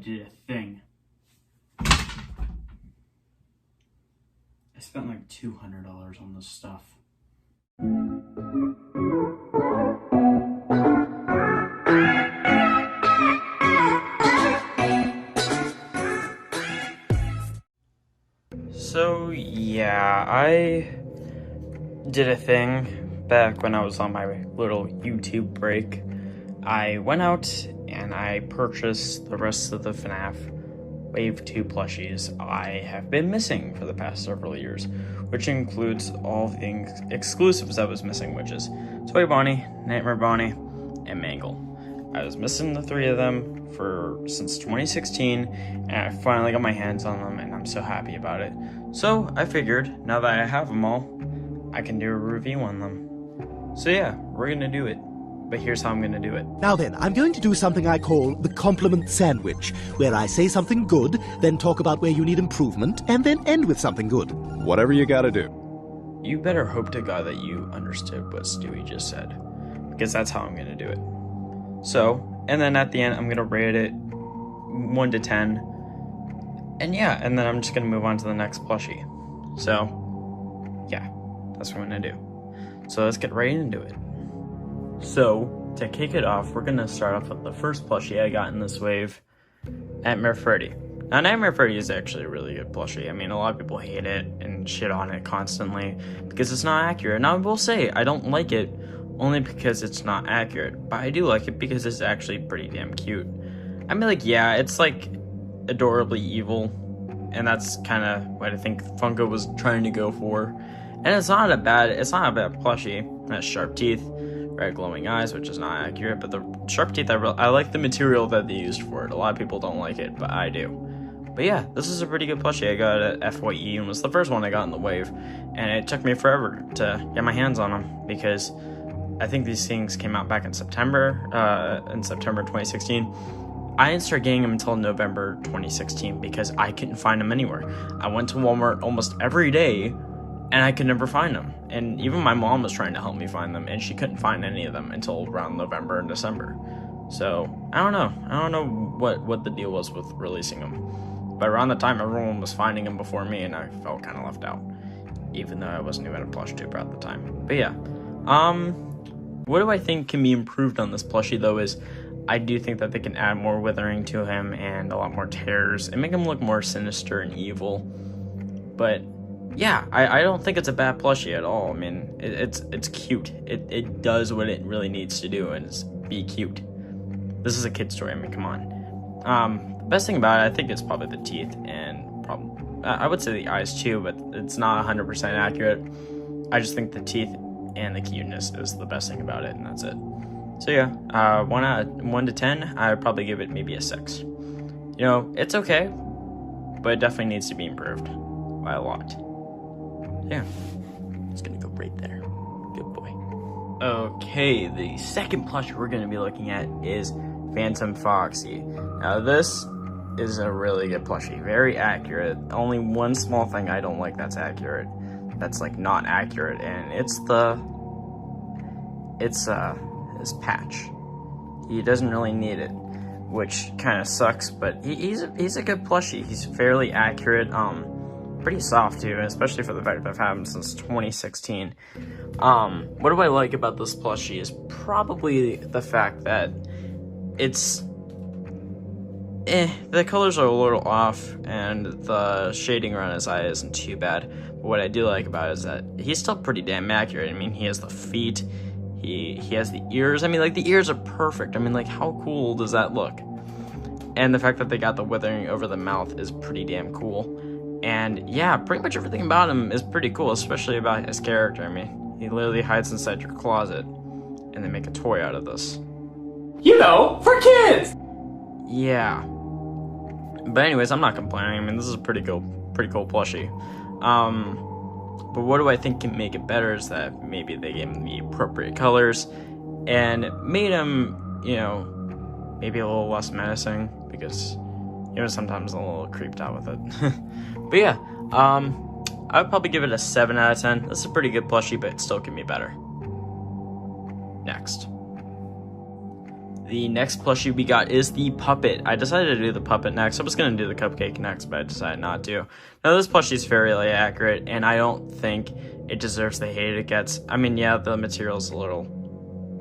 did a thing. I spent like $200 on this stuff. So yeah, I did a thing back when I was on my little YouTube break. I went out and I purchased the rest of the Fnaf Wave 2 plushies I have been missing for the past several years, which includes all the exclusives I was missing, which is Toy Bonnie, Nightmare Bonnie, and Mangle. I was missing the three of them since 2016, and I finally got my hands on them, and I'm so happy about it. So I figured, now that I have them all, I can do a review on them. So yeah, we're gonna do it. But here's how I'm gonna do it. Now then, I'm going to do something I call the compliment sandwich, where I say something good, then talk about where you need improvement, and then end with something good. Whatever you gotta do. You better hope to God that you understood what Stewie just said, because that's how I'm gonna do it. So, and then at the end, I'm gonna rate it 1 to 10. And yeah, and then I'm just gonna move on to the next plushie. So, yeah, that's what I'm gonna do. So let's get right into it. So, to kick it off, we're going to start off with the first plushie I got in this wave, Nightmare Freddy. Now, Nightmare Freddy is actually a really good plushie. I mean, a lot of people hate it and shit on it constantly because it's not accurate. Now, I will say, I don't like it only because it's not accurate, but I do like it because it's actually pretty damn cute. I mean, like, yeah, it's, like, adorably evil, and that's kind of what I think Funko was trying to go for. And it's not a bad plushie. It has sharp teeth, red glowing eyes, which is not accurate, but the sharp teeth, I like the material that they used for it. A lot of people don't like it, but I do. But yeah, this is a pretty good plushie. I got it at FYE and was the first one I got in the wave, and it took me forever to get my hands on them because I think these things came out back in September 2016. I didn't start getting them until November 2016 because I couldn't find them anywhere. I went to Walmart almost every day and I could never find them. And even my mom was trying to help me find them, and she couldn't find any of them until around November and December. So, I don't know what the deal was with releasing them. But around the time, everyone was finding them before me, and I felt kind of left out. Even though I wasn't even a plush tuber at the time. But yeah. What do I think can be improved on this plushie, though, is I do think that they can add more withering to him and a lot more tears and make him look more sinister and evil. But yeah, I don't think it's a bad plushie at all. I mean, it's cute. It does what it really needs to do, and it's be cute. This is a kid's story. I mean, come on. The best thing about it, I think, is probably the teeth, and I would say the eyes too, but it's not 100% accurate. I just think the teeth and the cuteness is the best thing about it, and that's it. So yeah, 1 to 10, I would probably give it maybe a 6. You know, it's okay, but it definitely needs to be improved by a lot. Yeah, it's gonna go right there. Good boy. Okay, the second plush we're gonna be looking at is Phantom Foxy. Now this is a really good plushie, very accurate. Only one small thing I don't like that's accurate, that's like not accurate, and it's his patch. He doesn't really need it, which kind of sucks, but he's a good plushie. He's fairly accurate. Pretty soft too, especially for the fact that I've had him since 2016. What do I like about this plushie is probably the fact that it's the colors are a little off and the shading around his eye isn't too bad. But what I do like about it is that he's still pretty damn accurate. I mean, he has the feet, he has the ears. I mean, like, the ears are perfect. I mean, like, how cool does that look? And the fact that they got the withering over the mouth is pretty damn cool. And yeah, pretty much everything about him is pretty cool, especially about his character. I mean, he literally hides inside your closet, and they make a toy out of this. You know, for kids! Yeah. But anyways, I'm not complaining. I mean, this is a pretty cool plushie. But what do I think can make it better is that maybe they gave him the appropriate colors and made him, you know, maybe a little less menacing, because, you know, sometimes I'm a little creeped out with it. But yeah, I would probably give it a 7 out of 10. This is a pretty good plushie, but it still can be better. Next. The next plushie we got is the puppet. I decided to do the puppet next. I was going to do the cupcake next, but I decided not to. Now, this plushie is fairly accurate, and I don't think it deserves the hate it gets. I mean, yeah, the material's a little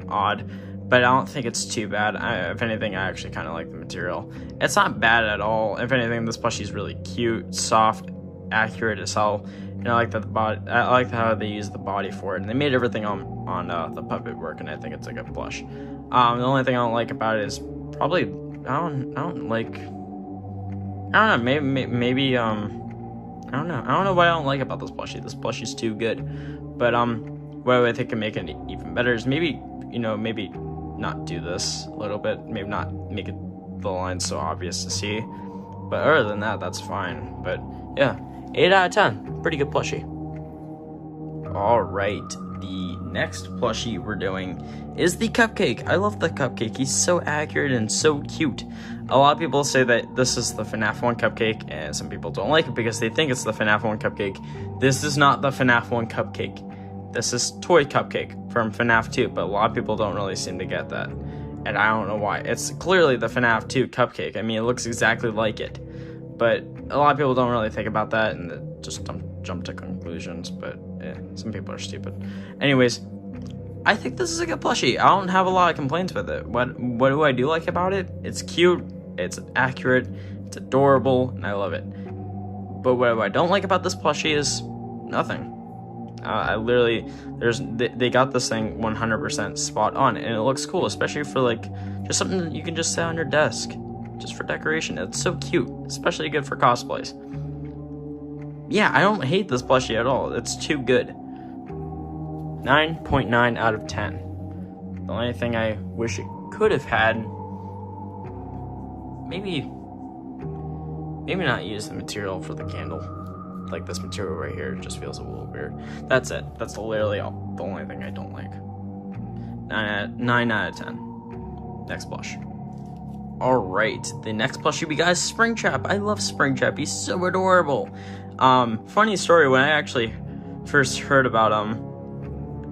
odd, but I don't think it's too bad. If anything, I actually kind of like the material. It's not bad at all. If anything, this plushie is really cute, soft, accurate as hell. And I like that I like how they use the body for it, and they made everything on the puppet work, and I think it's a good plush. The only thing I don't like about it is probably I don't know, maybe I don't know what I don't like about this plushie. This plushie's too good, but what I think can make it even better is maybe not do this a little bit, maybe not make it the line so obvious to see, but other than that, that's fine. But yeah, 8 out of 10, pretty good plushie. All right, the next plushie we're doing is the cupcake. I love the cupcake. He's so accurate and so cute. A lot of people say that this is the FNAF 1 cupcake, and some people don't like it because they think it's the FNAF 1 cupcake. This is not the FNAF 1 cupcake. This is Toy Cupcake from FNAF 2, but a lot of people don't really seem to get that, and I don't know why. It's clearly the FNAF 2 cupcake. I mean, it looks exactly like it, but a lot of people don't really think about that and just jump to conclusions, but some people are stupid. Anyways, I think this is a good plushie. I don't have a lot of complaints with it. What do I do like about it? It's cute, it's accurate, it's adorable, and I love it. But what I don't like about this plushie is nothing. They got this thing 100% spot on, and it looks cool, especially for like just something that you can just sit on your desk, just for decoration. It's so cute, especially good for cosplays. Yeah, I don't hate this plushie at all. It's too good. 9.9 out of 10. The only thing I wish it could have had, maybe not use the material for the candle. Like this material right here, it just feels a little weird. That's it. That's literally the only thing I don't like. 9 out of 10. Next plush. Alright, the next plushie we got is Springtrap. I love Springtrap. He's so adorable. Funny story, when I actually first heard about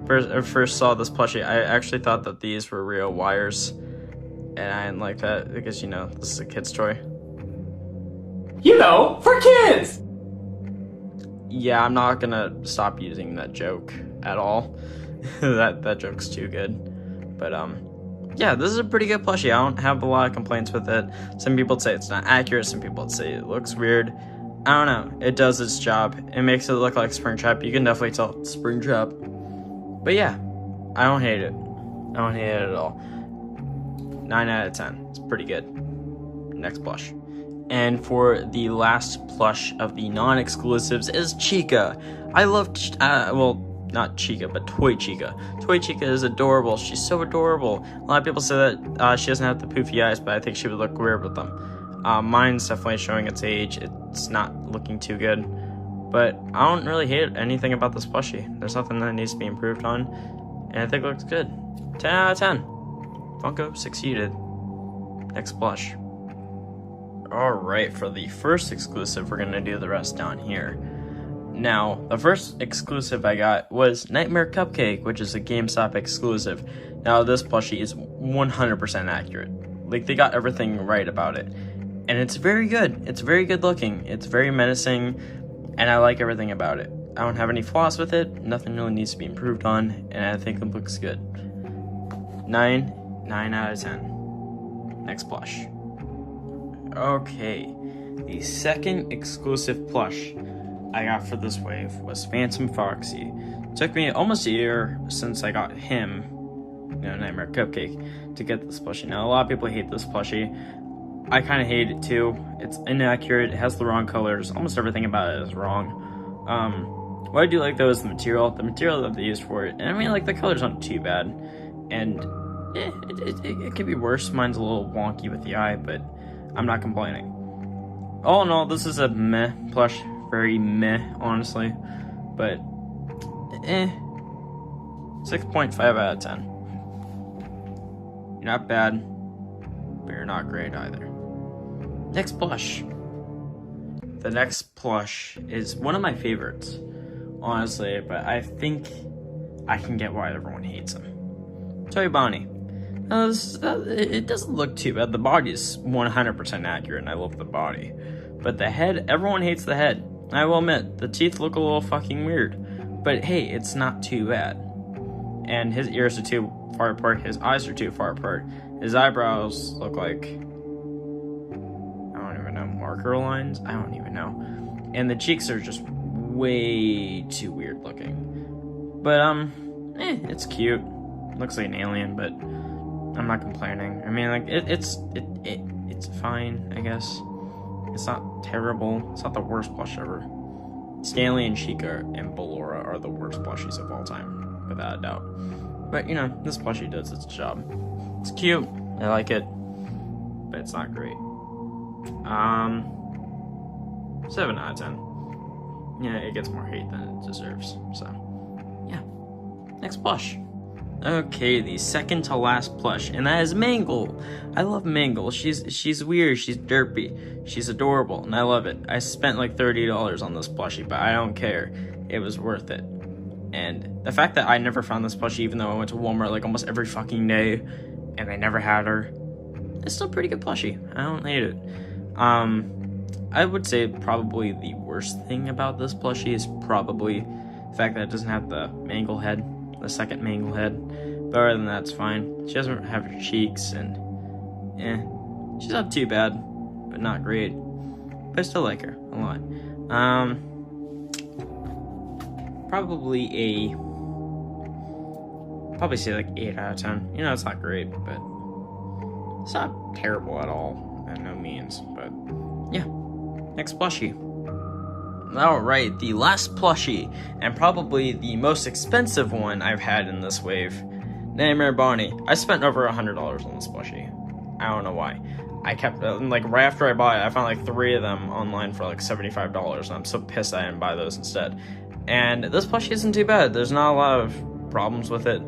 first saw this plushie, I actually thought that these were real wires, and I didn't like that because, you know, this is a kid's toy. You know, for kids! Yeah, I'm not gonna stop using that joke at all. that joke's too good. But yeah, this is a pretty good plushie. I don't have a lot of complaints with it. Some people say it's not accurate, some people say it looks weird. I don't know, it does its job. It makes it look like Springtrap. You can definitely tell it's Springtrap. But yeah, I don't hate it. I don't hate it at all. 9 out of 10. It's pretty good. Next plush. And for the last plush of the non-exclusives is Chica. I love, well, not Chica, but Toy Chica. Toy Chica is adorable. She's so adorable. A lot of people say that she doesn't have the poofy eyes, but I think she would look weird with them. Mine's definitely showing its age. It's not looking too good. But I don't really hate anything about this plushie. There's nothing that needs to be improved on, and I think it looks good. 10 out of 10. Funko succeeded. Next plush. Alright, for the first exclusive, we're going to do the rest down here. Now, the first exclusive I got was Nightmare Cupcake, which is a GameStop exclusive. Now, this plushie is 100% accurate. Like, they got everything right about it. And it's very good. It's very good looking. It's very menacing, and I like everything about it. I don't have any flaws with it. Nothing really needs to be improved on, and I think it looks good. 9 out of 10. Next plush. Okay, the second exclusive plush I got for this wave was Phantom Foxy. It took me almost a year since I got him, Nightmare Cupcake, to get this plushie. Now, a lot of people hate this plushie. I kind of hate it too. It's inaccurate, it has the wrong colors, almost everything about it is wrong. What I do like though is the material that they used for it. And I mean, like, the colors aren't too bad, and it could be worse. Mine's a little wonky with the eye, but I'm not complaining. All in all, this is a meh plush. Very meh, honestly. But, 6.5 out of 10. You're not bad, but you're not great either. Next plush. The next plush is one of my favorites, honestly, but I think I can get why everyone hates him. Toy Bonnie. It doesn't look too bad. The body's 100% accurate, and I love the body. But the head, everyone hates the head. I will admit, the teeth look a little fucking weird. But hey, it's not too bad. And his ears are too far apart. His eyes are too far apart. His eyebrows look like, I don't even know, marker lines? I don't even know. And the cheeks are just way too weird looking. But, it's cute. Looks like an alien, but I'm not complaining. I mean, like, it's fine, I guess. It's not terrible. It's not the worst plush ever. Stanley and Chica and Ballora are the worst plushies of all time, without a doubt. But, you know, this plushie does its job. It's cute. I like it. But it's not great. 7 out of 10. Yeah, it gets more hate than it deserves. So, yeah. Next plush. Okay, the second to last plush, and that is Mangle. I love Mangle. She's weird, she's derpy, she's adorable, and I love it. I spent like $30 on this plushie, but I don't care. It was worth it. And the fact that I never found this plushie, even though I went to Walmart like almost every fucking day, and they never had her, it's still a pretty good plushie. I don't hate it. I would say probably the worst thing about this plushie is probably the fact that it doesn't have the Mangle head. The second Mangle head. But other than that, it's fine. She doesn't have her cheeks, and she's not too bad, but not great. But I still like her a lot. Probably say like 8 out of 10. You know, it's not great, but it's not terrible at all, by no means. But yeah, next plushie. Alright, the last plushie, and probably the most expensive one I've had in this wave, Nightmare Bonnie. I spent over $100 on this plushie. I don't know why. I kept, like, right after I bought it, I found like 3 of them online for like $75, and I'm so pissed I didn't buy those instead. And this plushie isn't too bad. There's not a lot of problems with it,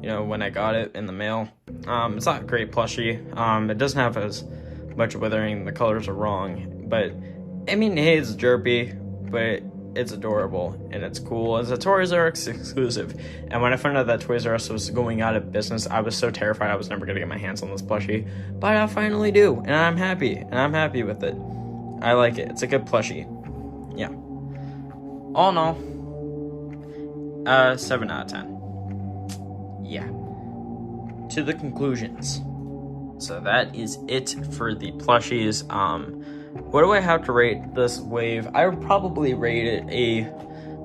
you know, when I got it in the mail. It's not a great plushie. It doesn't have as much withering. The colors are wrong, but, I mean, hey, it's derpy. But it's adorable, and it's cool. It's a Toys R Us exclusive, and when I found out that Toys R Us was going out of business, I was so terrified I was never going to get my hands on this plushie, but I finally do, and I'm happy with it. I like it. It's a good plushie. Yeah. All in all, 7 out of 10. Yeah. To the conclusions. So that is it for the plushies. What do I have to rate this wave? I would probably rate it a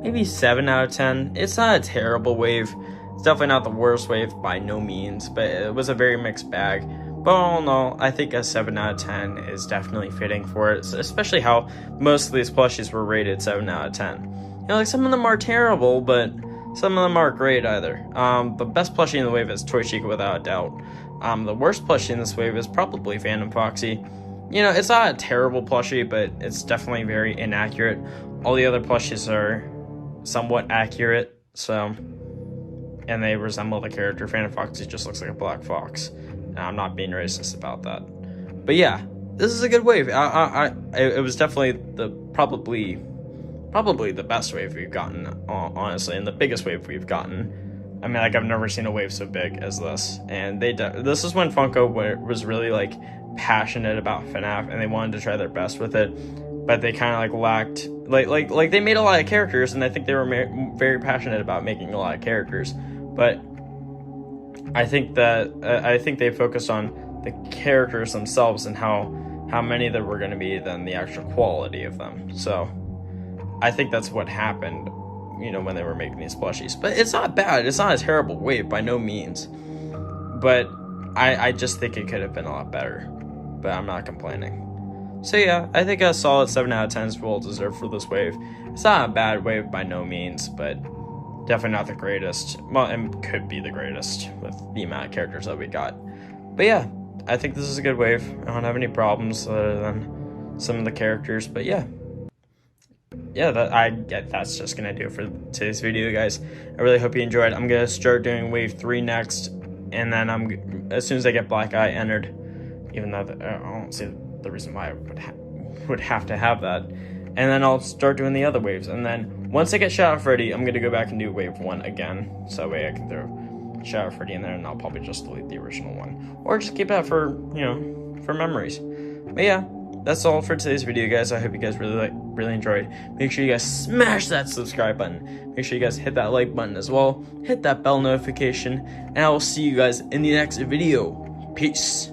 maybe 7 out of 10. It's not a terrible wave. It's definitely not the worst wave by no means, but it was a very mixed bag. But all in all, I think a 7 out of 10 is definitely fitting for it, especially how most of these plushies were rated 7 out of 10. You know, like some of them are terrible, but some of them aren't great either. The best plushie in the wave is Toy Chica without a doubt. The worst plushie in this wave is probably Phantom Foxy. You know, it's not a terrible plushie, but it's definitely very inaccurate. All the other plushies are somewhat accurate, so, and they resemble the character. Phantom Foxy just looks like a black fox, and I'm not being racist about that. But yeah, this is a good wave. It was definitely probably the best wave we've gotten, honestly, and the biggest wave we've gotten. I mean, like, I've never seen a wave so big as this, and this is when Funko was really, like, passionate about Fnaf, and they wanted to try their best with it, but they kind of like lacked, like they made a lot of characters, and I think they were very passionate about making a lot of characters, but I think they focused on the characters themselves and how many there were going to be than the actual quality of them. So I think that's what happened, you know, when they were making these plushies. But it's not bad. It's not a terrible wave by no means, but I just think it could have been a lot better. But I'm not complaining. So yeah, I think a solid 7 out of 10 is well deserved for this wave. It's not a bad wave by no means, but definitely not the greatest. Well, and could be the greatest with the amount of characters that we got. But yeah, I think this is a good wave. I don't have any problems other than some of the characters. But yeah, that's just gonna do it for today's video, guys. I really hope you enjoyed. I'm gonna start doing wave 3 next, and then as soon as I get Black Eye entered. Even though I don't see the reason why I would have to have that. And then I'll start doing the other waves. And then once I get Shadow Freddy, I'm going to go back and do wave 1 again. So that way I can throw shout out Freddy in there, and I'll probably just delete the original one, or just keep that for, you know, for memories. But yeah, that's all for today's video, guys. I hope you guys really enjoyed. Make sure you guys smash that subscribe button. Make sure you guys hit that like button as well. Hit that bell notification, and I will see you guys in the next video. Peace.